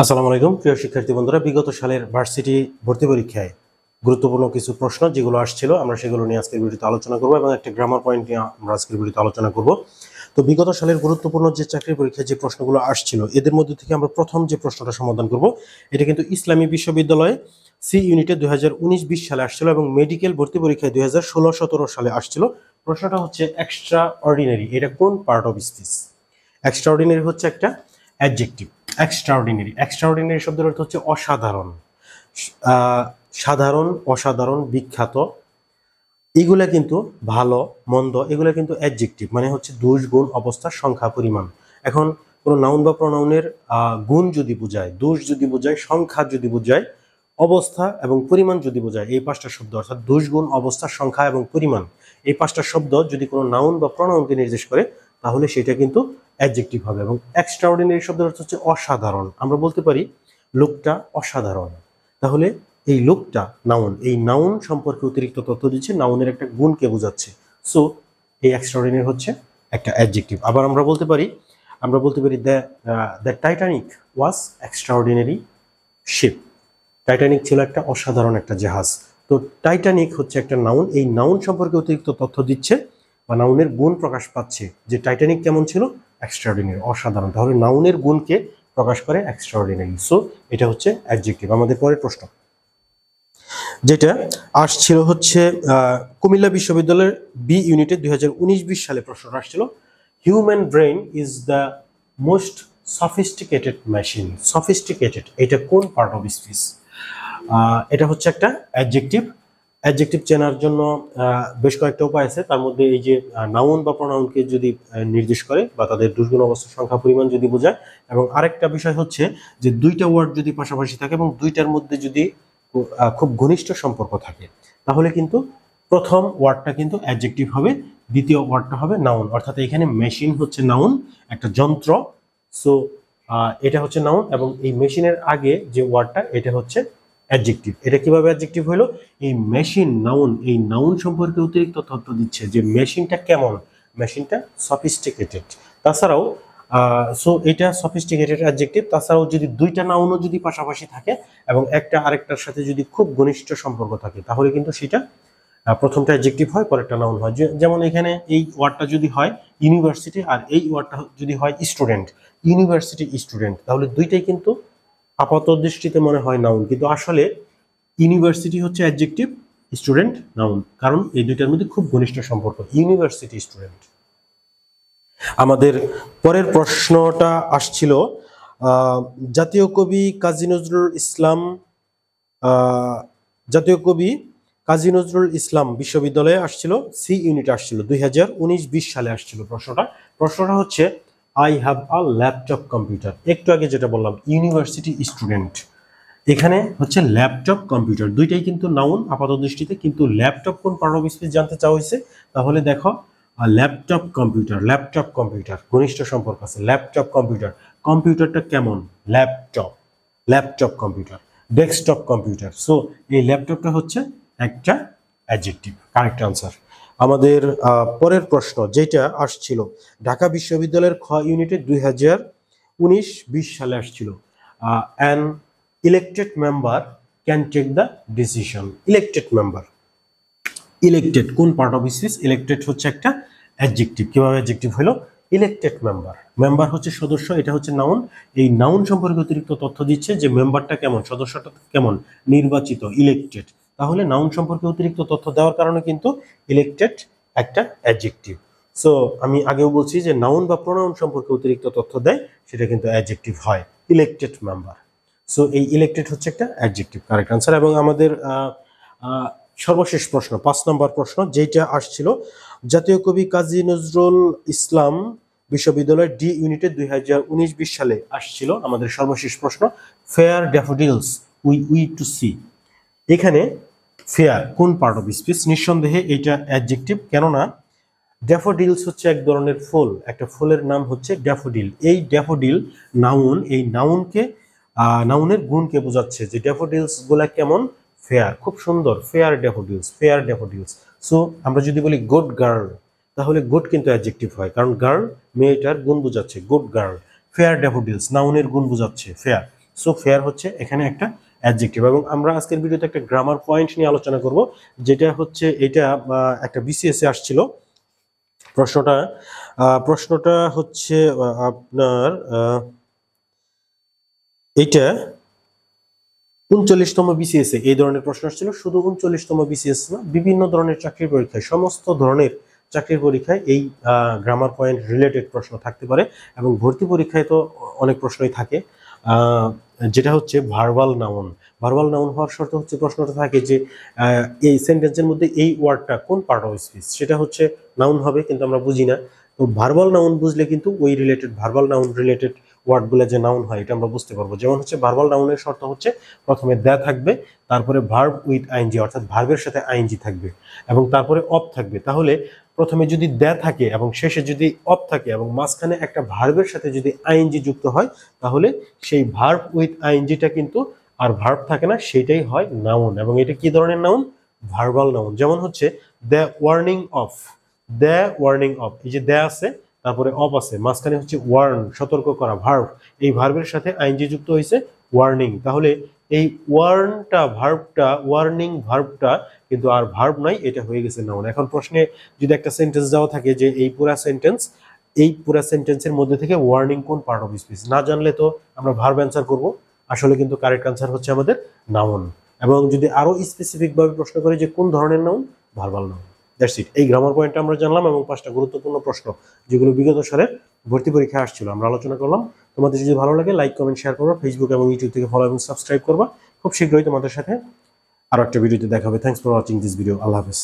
আসসালামু আলাইকুম প্রিয় শিক্ষার্থী বন্ধুরা, বিগত সালের ভার্সিটি ভর্তি পরীক্ষায় গুরুত্বপূর্ণ কিছু প্রশ্ন যেগুলো আসছিল আমরা সেগুলো নিয়ে আজকের ভিডিওতে আলোচনা করব এবং একটা গ্রামার পয়েন্ট নিয়ে আমরা আজকের ভিডিওতে আলোচনা করব। তো বিগত সালের গুরুত্বপূর্ণ যে চাকরি পরীক্ষায় যে প্রশ্নগুলো আসছিল এদের মধ্যে থেকে আমরা প্রথম যে প্রশ্নটা সমাধান করব এটা কিন্তু ইসলামী বিশ্ববিদ্যালয়ে সি ইউনিটে 2019-20 সালে আসছিল এবং মেডিকেল ভর্তি পরীক্ষায় 2016-17 সালে আসছিল। প্রশ্নটা হচ্ছে এক্সট্রা অর্ডিনারি, এটা কোন part of speech? Extra ordinary হচ্ছে একটা অ্যাডজেক্টিভ। এক্সট্রাঅর্ডিনারি শব্দের অর্থ হচ্ছে অসাধারণ, সাধারণ, অসাধারণ, বিখ্যাত, এগুলা কিন্তু ভালো মন্দ, এগুলা কিন্তু অ্যাডজেক্টিভ, মানে হচ্ছে দোষ গুণ অবস্থা সংখ্যা পরিমাণ। এখন কোনো নাউন বা প্রনাউনের গুণ যদি বোঝায়, দোষ যদি বোঝায়, সংখ্যা যদি বোঝায়, অবস্থা এবং পরিমাণ যদি বোঝায়, এই পাঁচটা শব্দ অর্থাৎ দোষ গুণ অবস্থা সংখ্যা এবং পরিমাণ, এই পাঁচটা শব্দ যদি কোনো নাউন বা প্রনাউনকে নির্দেশ করে তাহলে সেটা কিন্তু অ্যাডজেক্টিভ হবে। এবং এক্সট্রাঅর্ডিনারি শব্দের অর্থ হচ্ছে অসাধারণ। আমরা বলতে পারি লোকটা অসাধারণ, তাহলে এই লোকটা নাউন, এই নাউন সম্পর্কে অতিরিক্ত তথ্য দিচ্ছে, নাউনের একটা গুণকে বোঝাচ্ছে। সো এই এক্সট্রাঅর্ডিনারি হচ্ছে একটা অ্যাডজেক্টিভ। আবার আমরা বলতে পারি the Titanic was extraordinary ship. Titanic ছিল একটা অসাধারণ একটা জাহাজ। তো টাইটানিক হচ্ছে একটা নাউন, এই নাউন সম্পর্কে অতিরিক্ত তথ্য দিচ্ছে বা নাউনের গুণ প্রকাশ পাচ্ছে যে টাইটানিক কেমন ছিল, এক্সট্রাঅর্ডিনারি, অসাধারণ। তাহলে নাউনের গুণকে প্রকাশ করে এক্সট্রাঅর্ডিনারি। সো এটা হচ্ছে অ্যাডজেক্টিভ। আমাদের পরের প্রশ্ন যেটা আসছিল হচ্ছে কুমিল্লা বিশ্ববিদ্যালয়ের বি ইউনিটে 2019-20 সালে প্রশ্নটা আসছিল, human brain is the most sophisticated machine. Sophisticated এটা কোন পার্ট অফ স্পিচ? এটা হচ্ছে একটা অ্যাডজেক্টিভ। অ্যাডজেক্টিভ চেনার জন্য বেশ কয়েকটা উপায় আছে, তার মধ্যে এই যে নাউন বা প্রনাউনকে যদি নির্দেশ করে বা তাদের দুর্গুণ অবস্থা সংখ্যা পরিমাণ যদি বোঝায়, এবং আরেকটা বিষয় হচ্ছে যে দুইটা ওয়ার্ড যদি পাশাপাশি থাকে এবং দুইটার মধ্যে যদি খুব ঘনিষ্ঠ সম্পর্ক থাকে তাহলে কিন্তু প্রথম ওয়ার্ডটা কিন্তু অ্যাডজেক্টিভ হবে, দ্বিতীয় ওয়ার্ডটা হবে নাউন। অর্থাৎ এখানে মেশিন হচ্ছে নাউন, একটা যন্ত্র। সো এটা হচ্ছে নাউন এবং এই মেশিনের আগে যে ওয়ার্ডটা এটা হচ্ছে অ্যাডজেক্টিভ। এটা কিভাবে অ্যাডজেক্টিভ হলো? এই মেশিন নাউন, এই নাউন সম্পর্কে অতিরিক্ত তথ্য দিচ্ছে যে মেশিনটা কেমন, মেশিনটা সফিস্টিকেটেড। তাছাড়াও সো এটা সফিস্টিকেটেড অ্যাডজেক্টিভ। তাছাড়াও যদি দুইটা নাউনও যদি পাশাপাশি থাকে এবং একটা আরেকটার সাথে যদি খুব ঘনিষ্ঠ সম্পর্ক থাকে তাহলে কিন্তু সেটা প্রথমটা অ্যাডজেক্টিভ হয়, পরেরটা নাউন হয়। যেমন এখানে এই ওয়ার্ডটা যদি হয় ইউনিভার্সিটি আর এই ওয়ার্ডটা যদি হয় স্টুডেন্ট, ইউনিভার্সিটি স্টুডেন্ট, তাহলে দুইটাই কিন্তু আপাত দৃষ্টিতে মনে হয় নাউন, কিন্তু আসলে ইউনিভার্সিটি হচ্ছে অ্যাডজেক্টিভ, স্টুডেন্ট নাউন, কারণ এই দুইটার মধ্যে খুব ঘনিষ্ঠ সম্পর্ক, ইউনিভার্সিটি স্টুডেন্ট। আমাদের পরের প্রশ্নটা আসছিল জাতীয় কবি কাজী নজরুল ইসলাম, জাতীয় কবি কাজী নজরুল ইসলাম বিশ্ববিদ্যালয়ে আসছিল, সি ইউনিট আসছিল 2019-20 সালে আসছিল। প্রশ্নটা হচ্ছে I have a laptop computer. একটু আগে যেটা বললাম ইউনিভার্সিটি স্টুডেন্ট, এখানে হচ্ছে ল্যাপটপ কম্পিউটার, দুইটাই কিন্তু নাউন আপাত দৃষ্টিতে, কিন্তু ল্যাপটপ কোন পার্ট অফ স্পিচ জানতে চাওয়া হয়েছে। তাহলে দেখো ল্যাপটপ কম্পিউটার ঘনিষ্ঠ সম্পর্ক আছে। ল্যাপটপ কম্পিউটার, কম্পিউটারটা কেমন, laptop computer, desktop computer. So এই ল্যাপটপটা হচ্ছে একটা অ্যাডজেক্টিভ, কারেক্ট আনসার। আমাদের পরের প্রশ্ন যেটা আসছিল ঢাকা বিশ্ববিদ্যালয়ের খ ইউনিটে 2019-20 সালে আসছিল, an elected member can take the decision. Elected member, elected কোন পার্ট অফ স্পিচ? ইলেক্টেড হচ্ছে একটা অ্যাডজেক্টিভ। কিভাবে অ্যাডজেক্টিভ হলো? ইলেক্টেড মেম্বার, মেম্বার হচ্ছে সদস্য, এটা হচ্ছে নাউন। এই নাউন সম্পর্কে অতিরিক্ত তথ্য দিচ্ছে যে মেম্বারটা কেমন, সদস্যটা কেমন, নির্বাচিত, ইলেক্টেড। তাহলে নাউন সম্পর্কে অতিরিক্ত তথ্য দেওয়ার কারণে কিন্তু ইলেক্টেড একটা অ্যাডজেক্টিভ। সো আমি আগেও বলছি যে নাউন বা প্রোনাউন সম্পর্কে অতিরিক্ত তথ্য দেয় সেটা কিন্তু অ্যাডজেক্টিভ হয়, ইলেক্টেড মেম্বার। সো এই ইলেক্টেড হচ্ছে একটা অ্যাডজেক্টিভ, কারেক্ট আনসার। এবং আমাদের সর্বশেষ প্রশ্ন 5 নম্বর প্রশ্ন যেটা আসছিল জাতীয় কবি কাজী নজরুল ইসলাম বিশ্ববিদ্যালয়ের ডি ইউনিটে 2019-20 সালে আসছিল। আমাদের সর্বশেষ প্রশ্ন fair daffodils we to see. এখানে ফেয়ার কোন পার্ট অফ স্পিচ? নিঃসন্দেহে এটা অ্যাডজেক্টিভ, কেননা ড্যাফোডিলস হচ্ছে এক ধরনের ফুল, একটা ফুলের নাম হচ্ছে ড্যাফোডিল। এই ড্যাফোডিল নাউন, এই নাউনকে নাউনের গুণকে বোঝাচ্ছে যে ড্যাফোডিলস গুলা কেমন, ফেয়ার, খুব সুন্দর, ফেয়ার ড্যাফোডিলস। সো আমরা যদি বলি গুড গার্ল তাহলে গুড কিন্তু অ্যাডজেক্টিভ হয়, কারণ গার্ল মেয়েটার গুণ বোঝাচ্ছে, গুড গার্ল। ফেয়ার ড্যাফোডিলস নাউনের গুণ বোঝাচ্ছে, ফেয়ার। সো ফেয়ার হচ্ছে এখানে একটা অ্যাডজেক্টিভ। এবং আমরা আজকের ভিডিওতে একটা গ্রামার পয়েন্ট নিয়ে আলোচনা করব, যেটা হচ্ছে এটা একটা বিসিএস এ আসছিল প্রশ্নটা। প্রশ্নটা হচ্ছে আপনার এটা 39তম বিসিএস এ এই ধরনের প্রশ্ন আসছিল। শুধু 39তম বিসিএস না, বিভিন্ন ধরনের চাকরির পরীক্ষায়, সমস্ত ধরনের চাকরির পরীক্ষায় এই গ্রামার পয়েন্ট রিলেটেড প্রশ্ন থাকতে পারে। এবং ভর্তি পরীক্ষায় তো অনেক প্রশ্নই থাকে। যেটা হচ্ছে ভার্বাল নাউন। ভার্বাল নাউন হওয়ার শর্ত হচ্ছে প্রশ্নটা থাকে যে এই সেন্টেন্সের মধ্যে এই ওয়ার্ডটা কোন পার্ট অফ স্পিচ, সেটা হচ্ছে নাউন হবে, কিন্তু আমরা বুঝি না। তো ভার্বাল নাউন বুঝলে কিন্তু ওই রিলেটেড ভার্বাল নাউন রিলেটেড ওয়ার্ডগুলো যে নাউন হয় এটা আমরা বুঝতে পারবো। যেমন হচ্ছে ভার্বাল নাউনের শর্ত হচ্ছে প্রথমে দ্য থাকবে, তারপরে ভার্ব উইথ আইএনজি অর্থাৎ ভার্বের সাথে আইএনজি থাকবে, এবং তারপরে অফ থাকবে। তাহলে প্রথমে যদি দ্য থাকে এবং শেষে যদি অফ থাকে এবং মাঝখানে একটা ভার্বের সাথে যদি আইএনজি যুক্ত হয়, তাহলে সেই ভার্ব উইথ আইএনজিটা কিন্তু আর ভার্ব থাকে না, সেটাই হয় নাউন। এবং এটা কি ধরনের নাউন? Verbal noun. যেমন হচ্ছে the warning of, the warning of, এই যে দ্য আছে তারপরে অফ আছে, মাঝখানে হচ্ছে ওয়ার্ন সতর্ক করা ভার্ব, এই ভার্বের সাথে আইএনজি যুক্ত হয়েছে ওয়ার্নিং। তাহলে এই ওয়ার্নটা ভার্বটা, ওয়ার্নিং ভার্বটা কিন্তু আর ভার্ব নাই, এটা হয়ে গেছে নাউন। এখন প্রশ্নে যদি একটা সেন্টেন্স দেওয়া থাকে যে এই পুরা সেন্টেন্সের মধ্যে থেকে ওয়ার্নিং কোন পার্ট অফ স্পিচ, না জানলে তো আমরা ভার্ব অ্যান্সার করব। আসলে কিন্তু কারেক্ট অ্যান্সার হচ্ছে আমাদের নাউন। এবং যদি আরো স্পেসিফিক ভাবে প্রশ্ন করে যে কোন ধরনের noun, verbal noun. That's it. এই গ্রামার পয়েন্টটা আমরা জানলাম এবং 5টা গুরুত্বপূর্ণ প্রশ্ন যেগুলো বিগত সালের ভর্তি পরীক্ষায় আসছিল আমরা আলোচনা করলাম। তোমাদের যদি ভালো লাগে লাইক কমেন্ট শেয়ার করবা, ফেসবুক এবং ইউটিউব থেকে ফলো এবং সাবস্ক্রাইব করবা। খুব শীঘ্রই তোমাদের সাথে আরো একটা ভিডিওতে দেখা হবে। Thanks for watching this video. আল্লাহ হাফেজ।